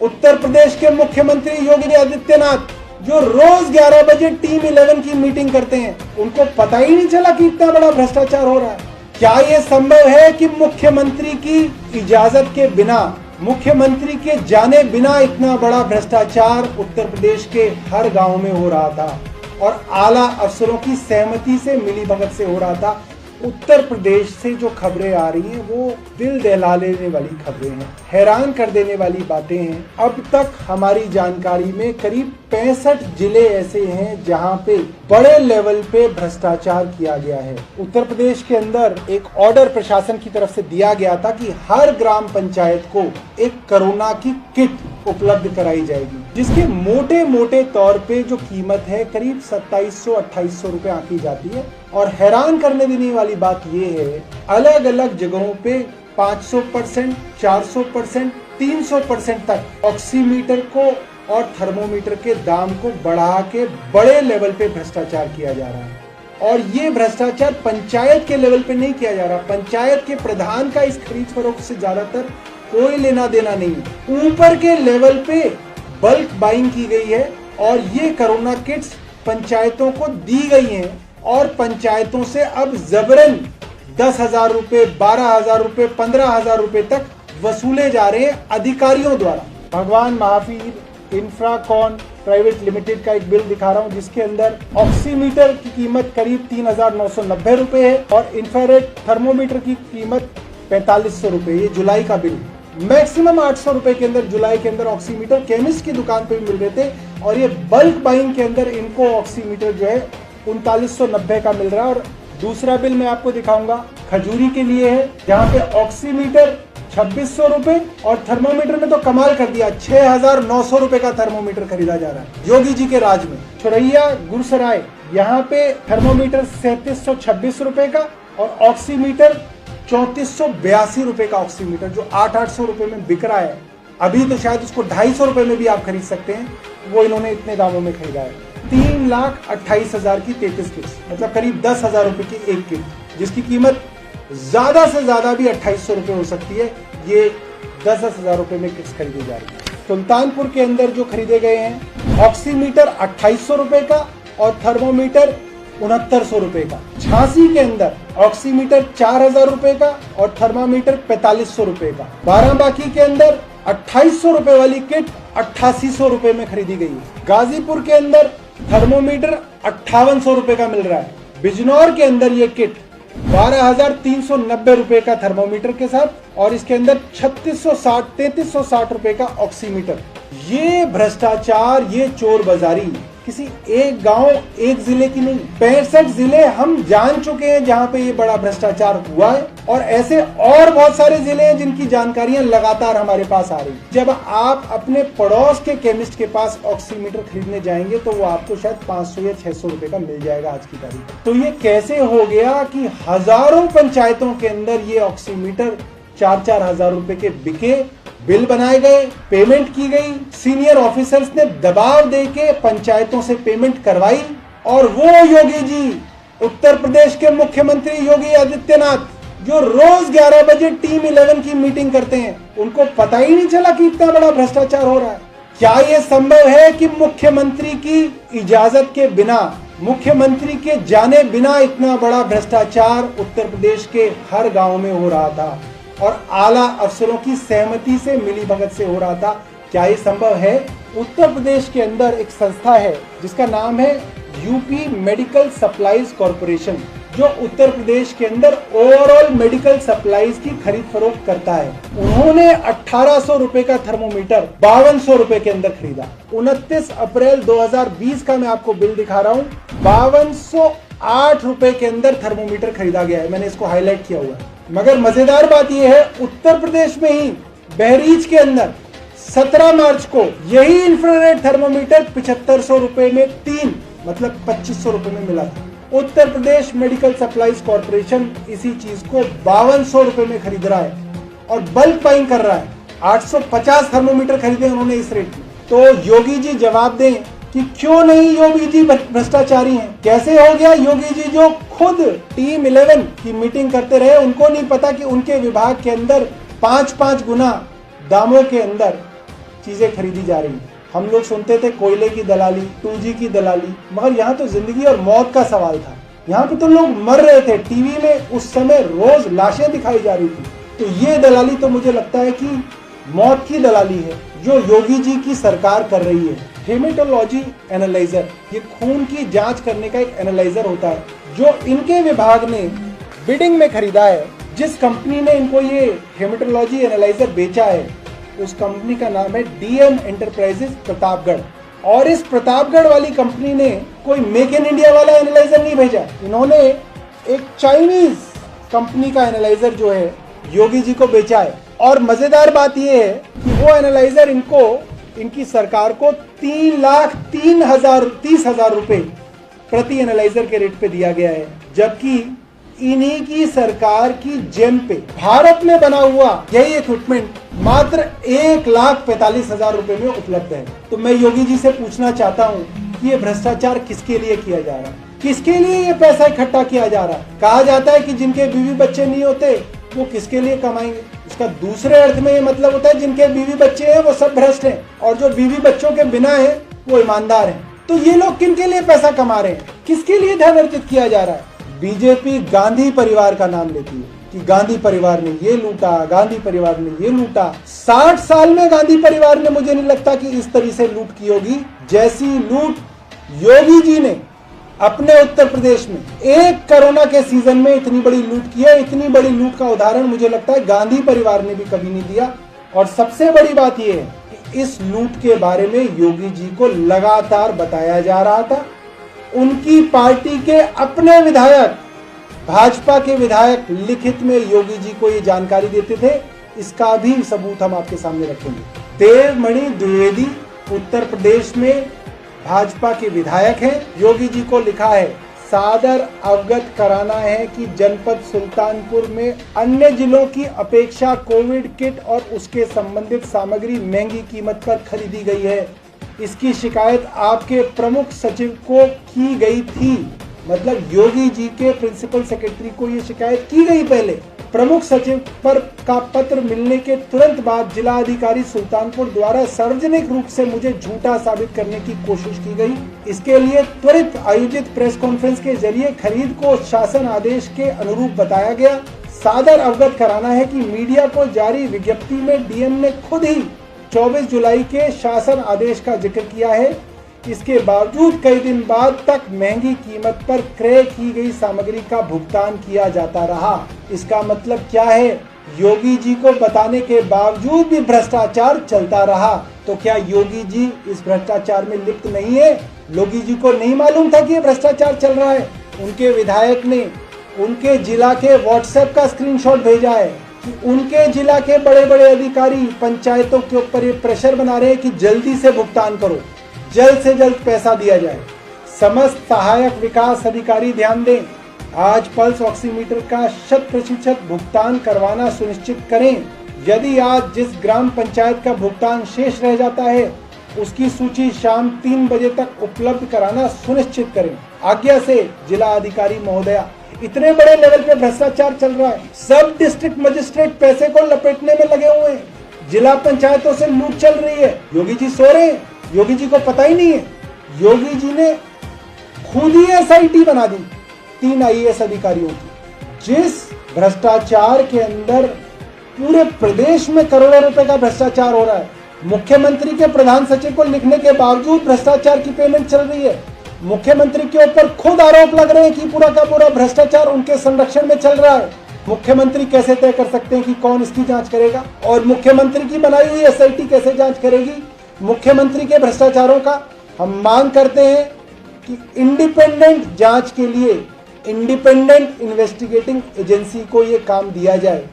उत्तर प्रदेश के मुख्यमंत्री योगी आदित्यनाथ जो रोज 11 बजे टीम 11 की मीटिंग करते हैं, उनको पता ही नहीं चला कि इतना बड़ा भ्रष्टाचार हो रहा है। क्या यह संभव है कि मुख्यमंत्री की इजाजत के बिना, मुख्यमंत्री के जाने बिना इतना बड़ा भ्रष्टाचार उत्तर प्रदेश के हर गांव में हो रहा था और आला अफसरों की सहमति से, मिलीभगत से हो रहा था। उत्तर प्रदेश से जो खबरें आ रही हैं वो दिल दहला लेने वाली खबरें हैं, हैरान कर देने वाली बातें हैं। अब तक हमारी जानकारी में करीब 65 जिले ऐसे हैं जहां पे बड़े लेवल पे भ्रष्टाचार किया गया है। उत्तर प्रदेश के अंदर एक ऑर्डर प्रशासन की तरफ से दिया गया था कि हर ग्राम पंचायत को एक कोरोना की किट उपलब्ध कराई जाएगी, जिसके मोटे मोटे तौर पे जो कीमत है करीब 2700-2800 रुपए आंकी जाती है। और हैरान करने देने वाली बात यह है, अलग अलग जगहों पे 500%, 400%, 300% तक ऑक्सीमीटर को और थर्मोमीटर के दाम को बढ़ा के बड़े लेवल पे भ्रष्टाचार किया जा रहा है। और ये भ्रष्टाचार पंचायत के लेवल पे नहीं किया जा रहा, पंचायत के प्रधान का इस खरीद फरोख्त से ज्यादातर कोई लेना देना नहीं। ऊपर के लेवल पे बल्क बाइंग की गई है और ये कोरोना किट्स पंचायतों को दी गई हैं और पंचायतों से अब जबरन 10,000 रुपए, 12,000 रुपए, 15,000 रुपए तक वसूले जा रहे हैं अधिकारियों द्वारा। भगवान महावीर इंफ्राकॉन प्राइवेट लिमिटेड का एक बिल दिखा रहा हूं, जिसके अंदर ऑक्सीमीटर की कीमत करीब 3,990 रुपए है और इंफ्रारेड थर्मोमीटर की कीमत 4500 रुपए। ये जुलाई का बिल। मैक्सिमम 800 रुपए के अंदर जुलाई के अंदर ऑक्सीमीटर केमिस्ट की दुकान पे मिल रहे थे और ये बल्क बाइंग के अंदर इनको ऑक्सीमीटर जो है 3990 का मिल रहा है। और दूसरा बिल मैं आपको दिखाऊंगा खजूरी के लिए है, जहां पे ऑक्सीमीटर 2600 रुपए और थर्मोमीटर में तो कमाल कर दिया, 6,900 रुपए का थर्मोमीटर खरीदा जा रहा है योगी जी के राज में। चौरैया गुरसराय यहाँ पे थर्मोमीटर 3726 रुपए का और ऑक्सीमीटर 3482 रुपए का ऑक्सीमीटर, जो 800 रुपए में बिक रहा है। अभी तो शायद उसको 250 रुपए में भी आप खरीद सकते हैं, वो इन्होंने इतने दामों में खरीदा है। 3,28,000 की 33 किट्स, मतलब करीब 10,000 रुपए की एक किट, जिसकी कीमत ज्यादा से ज्यादा भी 2800 रुपए हो सकती है। ये 10,000 रुपए में किट्स खरीदी जा रही है। सुल्तानपुर के अंदर जो खरीदे गए हैं, ऑक्सीमीटर 2800 रुपए का और थर्मोमीटर 6900 रुपए का। झांसी के अंदर ऑक्सीमीटर 4,000 रुपए का और थर्मामीटर 4500 रुपए का। बाराबांकी के अंदर 2800 रुपए वाली किट 8800 रुपए में खरीदी गई है। गाजीपुर के अंदर थर्मोमीटर 5800 रुपए का मिल रहा है। बिजनौर के अंदर ये किट 12,390 रुपए का थर्मोमीटर के साथ और इसके अंदर 3360 रुपए का ऑक्सीमीटर। ये भ्रष्टाचार, ये चोर बाजारी किसी एक गांव, एक जिले की नहीं, 65 जिले हम जान चुके हैं जहां पे ये बड़ा भ्रष्टाचार हुआ है और ऐसे और बहुत सारे जिले हैं जिनकी जानकारियां लगातार हमारे पास आ रही। जब आप अपने पड़ोस के केमिस्ट के पास ऑक्सीमीटर खरीदने जाएंगे तो वो आपको शायद 500 या 600 रुपए का मिल जाएगा आज की तारीख। तो ये कैसे हो गया कि हजारों पंचायतों के अंदर ये ऑक्सीमीटर 4-4 हजार रुपए के बिके, बिल बनाए गए, पेमेंट की गई, सीनियर ऑफिसर्स ने दबाव देके पंचायतों से पेमेंट करवाई और वो योगी जी, उत्तर प्रदेश के मुख्यमंत्री योगी आदित्यनाथ जो रोज 11 बजे टीम 11 की मीटिंग करते हैं, उनको पता ही नहीं चला कि इतना बड़ा भ्रष्टाचार हो रहा है। क्या यह संभव है कि मुख्यमंत्री की इजाजत के बिना, मुख्यमंत्री के जाने बिना इतना बड़ा भ्रष्टाचार उत्तर प्रदेश के हर गांव में हो रहा था और आला अफसरों की सहमति से, मिलीभगत से हो रहा था? क्या ये संभव है? उत्तर प्रदेश के अंदर एक संस्था है जिसका नाम है यूपी मेडिकल सप्लाईज कॉर्पोरेशन, जो उत्तर प्रदेश के अंदर ओवरऑल मेडिकल सप्लाईज की खरीद फरोख्त करता है। उन्होंने 1800 रुपए का थर्मोमीटर 5200 रुपए के अंदर खरीदा। 29 अप्रैल 2020 का मैं आपको बिल दिखा रहा हूँ, 5208 रुपए के अंदर थर्मोमीटर खरीदा गया है। मैंने इसको हाईलाइट किया हुआ है। मगर मजेदार बात यह है, उत्तर प्रदेश में ही बहरीच के अंदर 17 मार्च को यही इंफ्रारेड थर्मोमीटर 7500 रुपए में 3, मतलब 2500 रुपए में मिला था। Uttar Pradesh medical supplies corporation इसी चीज को 5200 रुपए में खरीद रहा है और बल्क बाइंग कर रहा है। 850 थर्मोमीटर खरीदे उन्होंने इस रेट में। तो योगी जी जवाब दें कि क्यों नहीं योगी जी भ्रष्टाचारी हैं? कैसे हो गया? योगी जी जो खुद टीम 11 की मीटिंग करते रहे, उनको नहीं पता कि उनके विभाग के अंदर 5-5 गुना दामों के अंदर चीजें खरीदी जा रही हैं। हम लोग सुनते थे कोयले की दलाली, 2G की दलाली, मगर यहाँ तो जिंदगी और मौत का सवाल था। यहाँ पे तो लोग मर रहे थे, टीवी में उस समय रोज लाशें दिखाई जा रही थी। तो ये दलाली तो मुझे लगता है कि मौत की दलाली है जो योगी जी की सरकार कर रही है। हेमेटोलॉजी एनालाइजर, ये खून की जांच करने का एक एनालाइजर होता है जो इनके विभाग ने बिडिंग में खरीदा है। जिस कंपनी ने इनको ये हेमेटोलॉजी एनालाइजर बेचा है उस कंपनी का नाम है DM एंटरप्राइजेज प्रतापगढ़। और इस प्रतापगढ़ वाली कंपनी ने कोई मेक इन इंडिया वाला एनालाइजर नहीं भेजा, इन्होंने एक चाइनीज कंपनी का एनालाइजर जो है योगी जी को बेचा है। और मजेदार बात यह है कि वो एनालाइजर इनकी सरकार को 3,30,000 रुपए प्रति एनालाइजर के रेट पे दिया गया है, जबकि इन्हीं की सरकार की जेम पे भारत में बना हुआ यही इक्विपमेंट मात्र 1,45,000 रुपए में उपलब्ध है। तो मैं योगी जी से पूछना चाहता हूँ कि ये भ्रष्टाचार किसके लिए किया जा रहा है, किसके लिए ये पैसा इकट्ठा किया जा रहा है। कहा जाता है कि जिनके बीवी बच्चे नहीं होते वो किसके लिए कमाएंगे। इसका दूसरे अर्थ में ये मतलब होता है जिनके बीवी बच्चे हैं वो सब भ्रष्ट हैं और जो बीवी बच्चों के बिना है वो ईमानदार हैं। तो ये लोग किनके लिए पैसा कमा रहे हैं, किसके लिए धन अर्जित किया जा रहा है। बीजेपी गांधी परिवार का नाम लेती है कि गांधी परिवार ने ये लूटा, गांधी परिवार ने ये लूटा। 60 साल में गांधी परिवार ने मुझे नहीं लगता कि इस तरह से लूट की होगी जैसी लूट योगी जी ने अपने उत्तर प्रदेश में एक कोरोना के सीजन में इतनी बड़ी लूट की है। इतनी बड़ी लूट का उदाहरण मुझे लगता है गांधी परिवार ने भी कभी नहीं दिया। और सबसे बड़ी बात यह है कि इस लूट के बारे में योगी जी को लगातार बताया जा रहा था। उनकी पार्टी के अपने विधायक, भाजपा के विधायक लिखित में योगी जी को ये जानकारी देते थे। इसका भी सबूत हम आपके सामने रखेंगे। देवमणि द्विवेदी उत्तर प्रदेश में भाजपा के विधायक हैं। योगी जी को लिखा है, सादर अवगत कराना है कि जनपद सुल्तानपुर में अन्य जिलों की अपेक्षा कोविड किट और उसके संबंधित सामग्री महंगी कीमत पर खरीदी गई है। इसकी शिकायत आपके प्रमुख सचिव को की गई थी। मतलब योगी जी के प्रिंसिपल सेक्रेटरी को ये शिकायत की गई पहले। प्रमुख सचिव पर का पत्र मिलने के तुरंत बाद जिला अधिकारी सुल्तानपुर द्वारा सार्वजनिक रूप से मुझे झूठा साबित करने की कोशिश की गई। इसके लिए त्वरित आयोजित प्रेस कॉन्फ्रेंस के जरिए खरीद को शासन आदेश के अनुरूप बताया गया। सादर अवगत कराना है कि मीडिया को जारी विज्ञप्ति में DM ने खुद ही 24 जुलाई के शासन आदेश का जिक्र किया है। इसके बावजूद कई दिन बाद तक महंगी कीमत पर क्रय की गई सामग्री का भुगतान किया जाता रहा। इसका मतलब क्या है, योगी जी को बताने के बावजूद भी भ्रष्टाचार चलता रहा। तो क्या योगी जी इस भ्रष्टाचार में लिप्त नहीं है? योगी जी को नहीं मालूम था कि ये भ्रष्टाचार चल रहा है? उनके विधायक ने उनके जिला के व्हाट्सएप का स्क्रीनशॉट भेजा है कि उनके जिला के बड़े बड़े अधिकारी पंचायतों के ऊपर ये प्रेशर बना रहे हैं कि जल्दी से भुगतान करो, जल्द से जल्द पैसा दिया जाए। समस्त सहायक विकास अधिकारी ध्यान दें, आज पल्स ऑक्सीमीटर का 100% भुगतान करवाना सुनिश्चित करें। यदि आज जिस ग्राम पंचायत का भुगतान शेष रह जाता है उसकी सूची शाम 3 बजे तक उपलब्ध कराना सुनिश्चित करें। आज्ञा से जिला अधिकारी महोदया। इतने बड़े लेवल पे भ्रष्टाचार चल रहा है, सब डिस्ट्रिक्ट मजिस्ट्रेट पैसे को लपेटने में लगे हुए हैं, जिला पंचायतों से लूट चल रही है। योगी जी सो रहे हैं, योगी जी को पता ही नहीं है। योगी जी ने खुद ही SIT बना दी 3 IAS अधिकारियों की। जिस भ्रष्टाचार के अंदर पूरे प्रदेश में करोड़ों रुपए का भ्रष्टाचार हो रहा है, मुख्यमंत्री के प्रधान सचिव को लिखने के बावजूद भ्रष्टाचार की पेमेंट चल रही है। मुख्यमंत्री के ऊपर खुद आरोप लग रहे हैं कि पूरा का पूरा भ्रष्टाचार उनके संरक्षण में चल रहा है। मुख्यमंत्री कैसे तय कर सकते हैं कि कौन इसकी जांच करेगा, और मुख्यमंत्री की बनाई हुई SIT कैसे जांच करेगी मुख्यमंत्री के भ्रष्टाचारों का? हम मांग करते हैं कि इंडिपेंडेंट जांच के लिए इंडिपेंडेंट इन्वेस्टिगेटिंग एजेंसी को यह काम दिया जाए